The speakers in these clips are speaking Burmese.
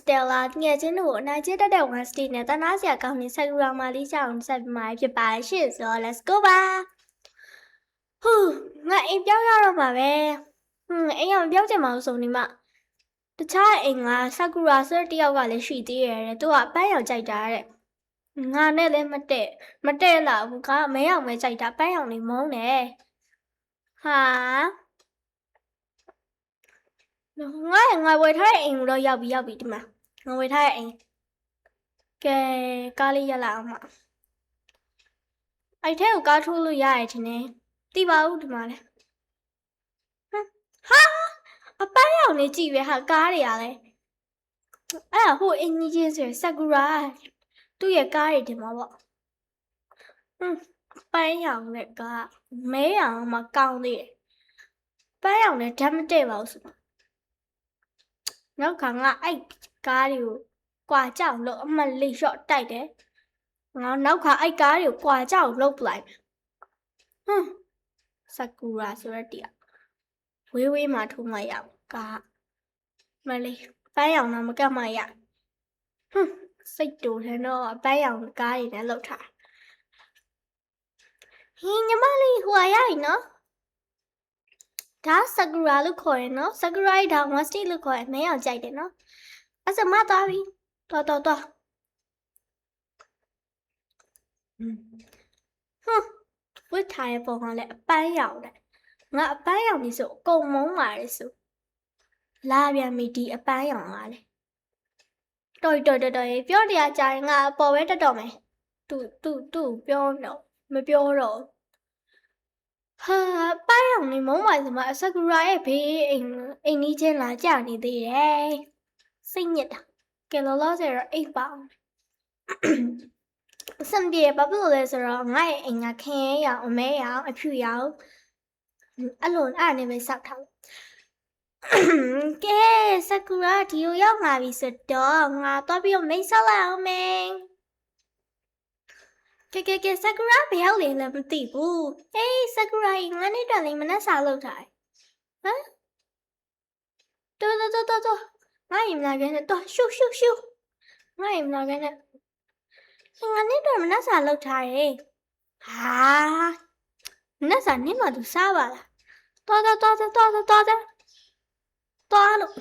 Stella ငယ်ချင်းတို့အနိုင်ကျင့်တတ်တဲ့ Wednesday နဲ့တနာစရာကောင်းတဲ့ Sakura မလေးချောင်းဆက်ပြီးမှဖြစ်ပါရှင့်ဆိုတော့ let's go ပါဟူးငါအိမ်ပြောင်းရတော့ပါပဲအိမ်အောင်ပြောင်းချင်မအောင်ဆိုနေမှတခြားအိမ်က Sakura ဆိုတဲ့တယောက်ကလည်းရှိသေးတယ်သူကပန်းရောင်ကြိုက်တာတဲ့ငါနဲ့လည်းမတည့်လာဘူးကမဲအောင်ပဲကြိုက်တာပန်းရောင်လေးမုန်းတယ်ဟာငါဝယ်ထားတဲ့အိမ်ကိုတော့ရောက်ပြီဒီမှာငါဝယ်ထားတဲ့အိမ်ကဲကားလေးရလာအောင်မအဲ့ထဲကိုကားထိုးလို့ရရထင်တယ်တိပါဦးဒီမှာလဲဟာအပန်းရောင်လေးကြည့်ပဲဟာကားတွေကလည်းအဲ့ဒါဟိုအင်ကြီးချင်းဆိုဆာကူရာသူ့ရဲ့ကားတွေဒီမှာပေါ့ပန်းရောင်နဲ့ကားမဲရောင်မှကောင်းသေးတယ်ပန်းရောင်နဲ့ဓာတ်မတည့်ပါဘူးဆိုနောက်ခါငါအဲ့ကားတွေကိုကွာကြောက်လို့အမလေးရှော့တိုက်တယ်ငါနောက်ခါအဲ့ကားတွေကိုကွာကြောက်လှုပ်ပလိုက်ဆာကူရာဆိုရက်တည်းဝေးမှထိုးမှရကားမလေးပန်းရောင်တော့မကတ်မှရစိတ်တူတယ်တော့ပန်းရောင်ကားတွေနဲ့လှုပ်ထားဟင်းညီမလေးဟိုရရင်နော်ဒါဆာကူရာလို့ခေါ်ရင်နော်ဆာကူရာဒါဝမ်စတီလို့ခေါ်ရင်မဲအောင်ကြိုက်တယ်နော်အဲ့စမသွားပြီတော်ဝတ်ထားရဲ့ပုံကလည်းအပန်းရောင်တယ်ငါအပန်းရောင်ကြီးဆိုအကုန်မုန်းပါတယ်ဆိုလာပြန်ပြီဒီအပန်းရောင်ကလေတော်ပြောတရားကြရင်ငါအပေါ်ပဲတက်တော့မယ်သူပြောတော့မပြောတော့ဟာပန်းရောင်နေမုန်းပါစမဆာကူရာရဲ့ဘေးအိမ်ကြီးချင်းလာကြနေသေးတယ်စိတ်ညစ်တာကဲလောလောဆယ်တော့အိပ်ပါအစံပြေဘာဖြစ်လို့လဲဆိုတော့ငါ့ရဲ့အိမ်ကခင်းရဲရောင်အမဲရောင်အဖြူရောင်အဲ့နဲ့ပဲစောက်ထားကဲဆာကူရာဒီကိုရောက်လာပြီဆိုတော့ငါတော့ပြီးတော့မိတ်ဆောက်လိုက်အောင်မယ်ကဲဆာကူရာဘယ်ရောက်လဲမသိဘူးအေးဆာကူရာငါနဲ့တော်လေးမနဲ့စာလုပ်ထားဟမ်တော်ငါရင်လာခဲ့နဲ့တော့ရှုငါရင်လာခဲ့နဲ့ငါနဲ့တော်မနဲ့စာလုပ်ထားရဲ့ဟာမနဲ့စာနေမှသူစားပါလားတော်လို့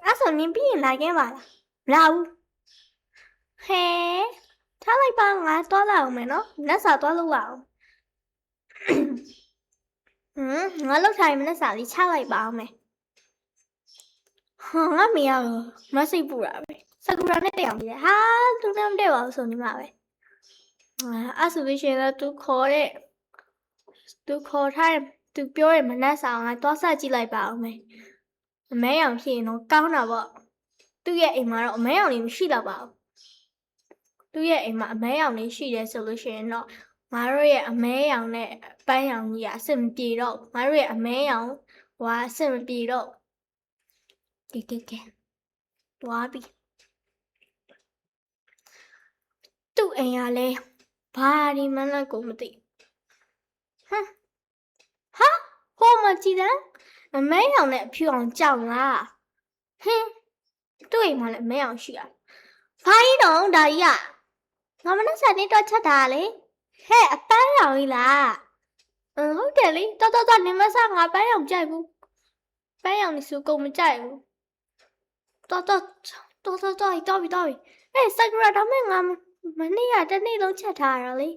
အဲ့ဆိုနင်ပြီးရင်လာခဲ့ပါလားမလာဘူးဟဲထားလိုက်ပါငါသွားလာအောင်မယ်နော်လက်စာသွားလို့အောင်ငါလောက်ထိုင်မလက်စာလေးချလိုက်ပါအောင်မယ်ငါမရဘူးမစိတ်ပူတာပဲဆာကူရာနဲ့တရားပြီလေဟာသူနဲ့မတည့်ပါဘူးဆိုနေမှာပဲအဲ့ဆိုရှင်ကသူခေါ်ထားသူပြောတယ်မနက်စာငါသွားဆက်ကြည့်လိုက်ပါအောင်မယ်အမဲရောင်ဖြစ်ရင်တော့ကောင်းတာပေါ့သူ့ရဲ့အိမ်မှာတော့အမဲရောင်လေးမရှိတော့ပါဘူးသူ့ရဲ့အိမ်မှာအမဲရောင်လေးရှိတယ်ဆိုလို့ရှိရင်တော့ငါတို့ရဲ့အမဲရောင်နဲ့ပန်းရောင်ကြီးအဆင်မပြေတော့ငါတို့ရဲ့အမဲရောင်ဟွာအဆင်မပြေတော့ကဲတွားပြီသူ့အိမ်ကလည်းဘာဒီမှလည်းကိုမသိဟာဟိုမကြည့်တယ်အမဲရောင်နဲ့အဖြူအောင်ကြောက်လားသူ့အိမ်မှာလည်းအမဲရောင်ရှိရဘာကြီးတော့ဒါကြီးကငါမနဲ့ဆက်နေတော့ချက်တာလေဟဲ့အပန်းရောင်ကြီးလားဟုတ်တယ်လေတော်နေမဆငါပန်းရောင်ကြိုက်ဘူးပန်းရောင်နေစုကုန်မကြိုက်ဘူးတော်ပြီအေးဆာကူရာတော့ငါမနေ့ကတနေ့လုံးချက်ထားရလေ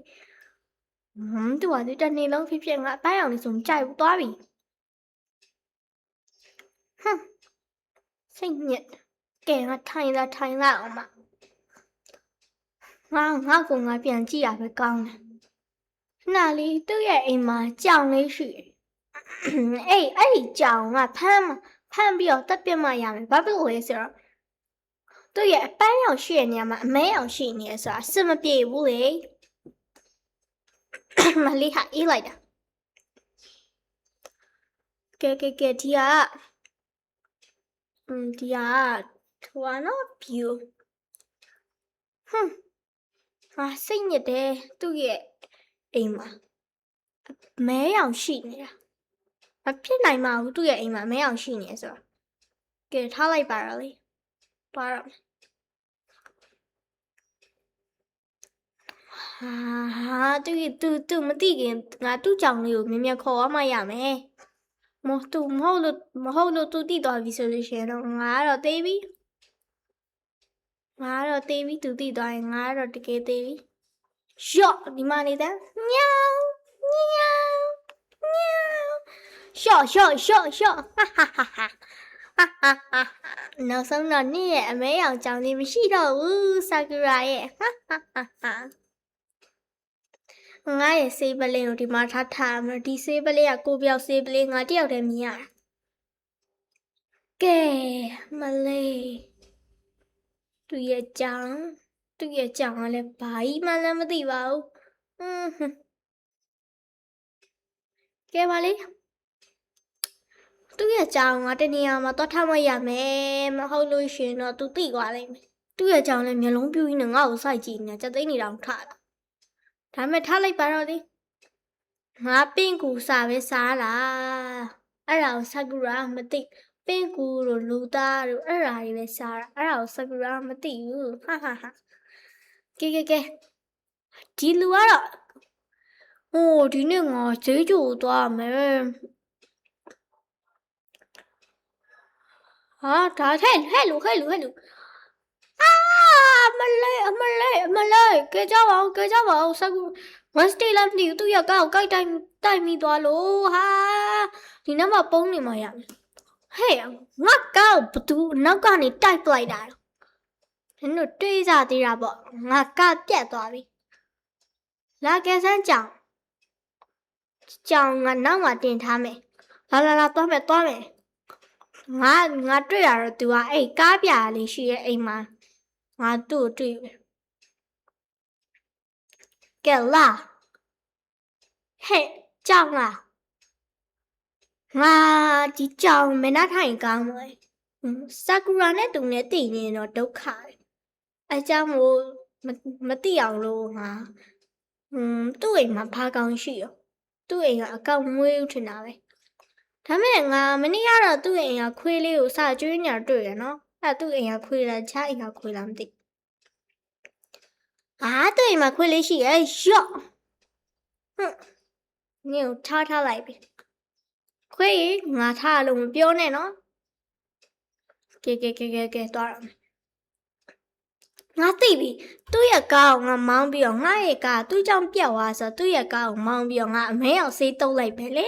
သူကတနေ့လုံးဖြစ်ငါပန်းရောင်နေစုမကြိုက်ဘူးသွားပြီစိတ်ညစ်ကဲငါထိုင်လာအောင်မငါပြန်ကြည့်ရပဲကောင်းတယ်နာလီသူ့ရဲ့အိမ်မှာကြောင်လေးရှိတယ်အဲ့ဒီကြောင်ကဖမ်းပြီးတော့တက်ပြတ်မှရမယ်ဘာဖြစ်လို့လဲဆိုတော့သူ့ရဲ့အပန်းရောင်ရှိတဲ့နေရာမှာအမဲရောင်ရှိနေရဆိုတာအဆင်မပြေဘူးလေမလေးဟာအေးလိုက်တာကဲဒီကထွာနော် view စိတ်ညစ်တယ်သူ့ရဲ့အိမ်မှာမဲရောင်ရှိနေတာမဖြစ်နိုင်ပါဘူးသူ့ရဲ့အိမ်မှာမဲရောင်ရှိနေဆိုတော့ကဲထားလိုက်ပါတော့လေ သွားတော့ဟာသူမသိခင်ငါသူ့ကြောင်လေးကိုမြင်မြန်ခေါ်ရမှရမယ်မဟုတ်လို့သူတိသွားပြီဆိုလို့ရှိရင်တော့ငါကတော့သေးပြီသူတိသွားရင်ငါကတော့တကယ်သေးပြီရော့ဒီမှာနေတဲ့ညောင်ရှော့ဟာနောက်ဆုံးတော့နေ့ရဲ့အမဲရောင်ကြောင်လေးမရှိတော့ဘူးဆာကူရာရဲ့ဟာငါရဲ့ဆေးပလင်းကိုဒီမှာထားမယ်ဒီဆေးပလင်းကကိုပြောက်ဆေးပလင်းငါတယောက်တည်းမြင်ရတာကဲမလေးသူရဲ့ကြောင်ကလည်းဘာကြီးမှလည်းမသိပါဘူးကဲပါလေသူရဲ့ကြောင်ကတနေရာမှာသွားထားမှရမယ်မဟုတ်လို့ရှင်တော့သူသိသွားလိမ့်မယ်သူရဲ့ကြောင်လည်းမျက်လုံးပြူးကြီးနဲ့ငါ့ကိုစိုက်ကြည့်နေကြသိနေတော့ထားတာဒါမဲ့ထားလိုက်ပါတော့လေငါပင့်ကူစာပဲစားလားအဲ့ဒါကိုဆာကူရာမသိပင့်ကူတို့လူသားတို့အဲ့ဒါတွေပဲစားတာအဲ့ဒါကိုဆာကူရာမသိဘူးဟာကဲဒီလူကတော့ဟိုဒီနေ့ငါဈေးကျိုသွားမယ်ဟာဒါဟဲ့လူမလေးကဲကြပါဦးဆာကူဝန်စတေးလာမသိဘူးသူရကောက်ကိုက်တိုက်မိသွားလို့ဟာဒီနေ့မှပုံးနေမှရမယ်ဟဲ့ငါကောက်ဘသူနောက်ကနေတိုက်ပလိုက်တာနင်တို့တွေးကြသေးတာပေါ့ငါကပြတ်သွားပြီလာကဲစမ်းကြောင်ငါနောက်မှတင်ထားမယ်လာသွားမယ်ငါတွေ့ရတော့သူကအဲ့ကားပြာလေးရှိရဲ့အိမ်မှာငါသူ့ကိုတွေ့ပြီကဲလာဟဲ့ကြောင်လားငါဒီကြောင်မနာထိုင်ကောင်းမယ်ဆာကူရာနဲ့သူနဲ့တည်နေတော့ဒုက္ခပဲအကြောင်းမို့မသိအောင်လို့ငါသူ့အိမ်မှာဘာကောင်းရှိရောသူ့အိမ်ကအကောက်မွေးဦးထင်တာပဲဒါမဲ့ငါမနေ့ကတော့သူ့အိမ်ကခွေးလေးကိုစကျွေးညာတွေ့ရနော်အဲ့သူ့အိမ်ကခွေးလားချားအိမ်ကခွေးလားမသိသူ့အိမ်မှာခွေးလေးရှိရဲ့ရော့နင်ကိုထားလိုက်ပြီခွေးငါထားလို့မပြောနဲ့နော်ကဲသွားရမယ်ငါသိပြီသူ့ရဲ့ကားကိုငါမောင်းပြီးတော့ငါရဲ့ကားသူ့ကြောင့်ပြက်သွားဆိုသူ့ရဲ့ကားကိုမောင်းပြီးတော့ငါအမဲအောင်ဆေးတုပ်လိုက်ပဲလေ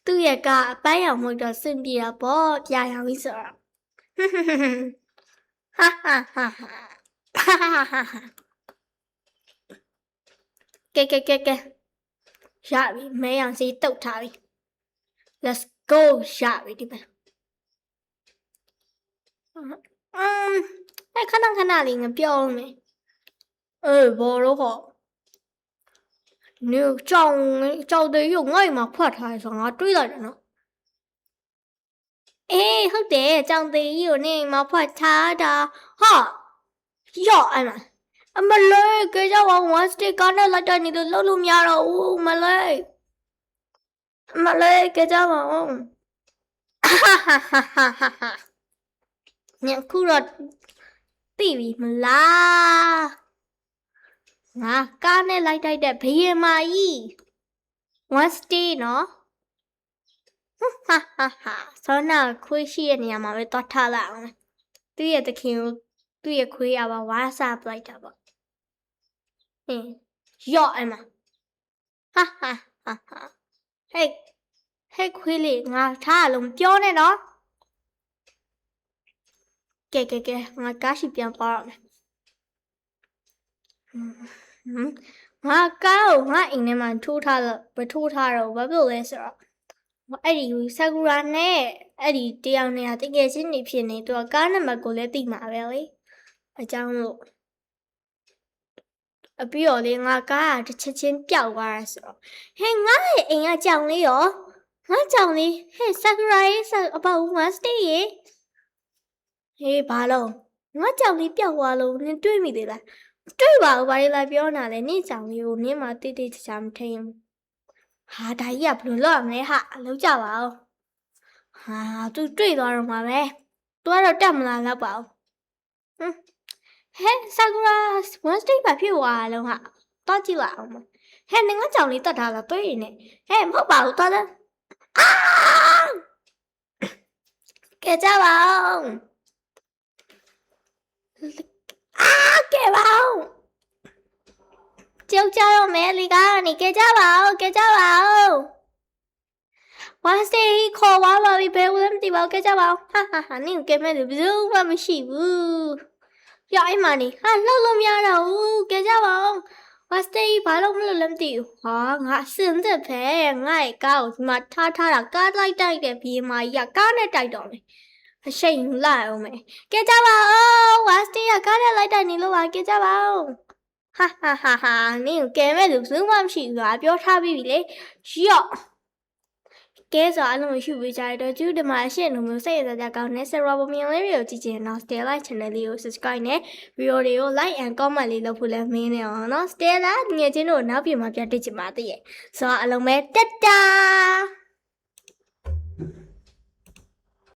သူ့ရဲ့ကားအပန်းရောင်မှုတော့စင်ပြေတာပေါ့ပြာရောင်ကြီးဆိုတော့ကဲရပြီမဲရောင်ဆေးတုပ်ထားပြီ let's go ရပြီဒီမှာခဏလေးငါပြောအောင်မယ်ဘောတော့ဟောနေကြောင်တဲ့ရုပ်ငါ့မှာဖွက်ထားဆိုငါတွေးလိုက်တယ်နော်ဟုတ်တယ်ကြောင်တဲ့ကြီးကိုနေမှာဖွက်ထားတာဟာရော့အမလေးကြကြပါဝမ်စတေးကားနဲ့လိုက်တိုင်းနေလို့လုံးမရတော့ဘူးမလေးကြကြပါဦးညခုတော့သိပြီမလားငါကားနဲ့လိုက်တိုက်တဲ့ဘယင်မာကြီးone stay နော်ဆောနာခွေးရှိရဲ့နေရာမှာပဲသွားထားလိုက်အောင်သူ့ရဲ့တခင်ကိုသူ့ရဲ့ခွေးရပါဝါစာပလိုက်တာပေါ့ရော့အမဟဲ့ခွေးလေးငါထားရလုံးပြောနေနော်ကဲငါကားရှိပြန်ပါရမယ်ငါကားကိုငါအိမ်ထဲမှာထိုးထားတော့ဘာဖြစ်လို့လဲဆိုတော့အဲ့ဒီဆာကူရာနဲ့အဲ့ဒီတယောက်နဲ့တကယ်ချင်းနေဖြစ်နေသူကကားနံပါတ်ကိုလည်းသိမှာပဲလေအကြောင်းလို့အပြီးတော့လေငါကားကတစ်ချက်ချင်းပျောက်သွားတာဆိုတော့ဟဲ့ငါရဲ့အိမ်ကကြောင်လေးရောငါကြောင်လေးဟဲ့ဆာကူရာရဲ့အပေါဝမ်စတေးရဲ့ဟေးဘာလို့ငါကြောင်လေးပျောက်သွားလို့နင်တွေးမိသေးလားတွေးပါဦးဘာလဲလာပြောနာလဲနင့်ကြောင်လေးကိုနင့်မတိတိကျကျမထိန်ဟာဒါကြီးကဘယ်လိုလုပ်ရမလဲဟာလုံးကြပါဦးဟာသူတွေးသွားတော့မှာပဲသူကတော့တက်မလာတော့ပါဘူး ဟဲ့ဆာကူရာဝန်စတိတ်ဘာဖြစ်သွားလုံးဟာတော့ကြည့်လိုက်အောင်မဟဲ့နင်ကကြောင်လေးတတ်ထားလားတွေ့ရင်ဟဲ့မဟုတ်ပါဘူးတော်တယ်အာကဲကြပါအောင်အာကဲပါအောင်ကြောက်ကြတော့မယ်လေကနေကဲကြပါအောင်ကဲကြပါအောင်ဝန်စတိတ်ခေါ်သွားပါပြီဘယ်ဦးလဲမသိပါဘူးကဲကြပါအောင်ဟာနင်ကဲမဲ့လို့ဘယ်သူမှမရှိဘူးပြအိမ်မနေဟာလှုပ်လို့မရတော့ဘူးကဲကြပါအောင်ဝါစတေးဘာလို့မလို့လဲမသိဘူးဟာငါအစင်သက်ပဲငါ့ရဲ့ကားကိုဒီမှာထားတာကားလိုက်တိုက်တဲ့ဘီမာကြီးကကားနဲ့တိုက်တော့မယ်အရှိန်လိုက်အောင်မယ်ကဲကြပါအောင်ဝါစတေးကကားနဲ့လိုက်တိုက်နေလို့ပါကဲကြပါအောင်ဟာနင်ကဲမဲ့လို့ဘူးမှမရှိဘူးကွာပြောထားပြီးပြီလေရော့ကဲဆိုအလုံးမရှိဘူးကြတော့ကျူးဒီမှာရှင့်လို့မျိုးစိတ်ရစရာကောင်းနေဆရာဘမင်းလေးတွေကိုကြည့်ချင်တော့ Stella Channel လေးကို subscribe နဲ့ video တွေကို like and comment လေးလုပ်ဖို့လည်းမင်းနေအောင်နော် Stella ငွေချင်းတို့နောက်ပြန်မှာပြတက်ချင်ပါသေးရဲ့ဆိုတော့အလုံးပဲတက်တာ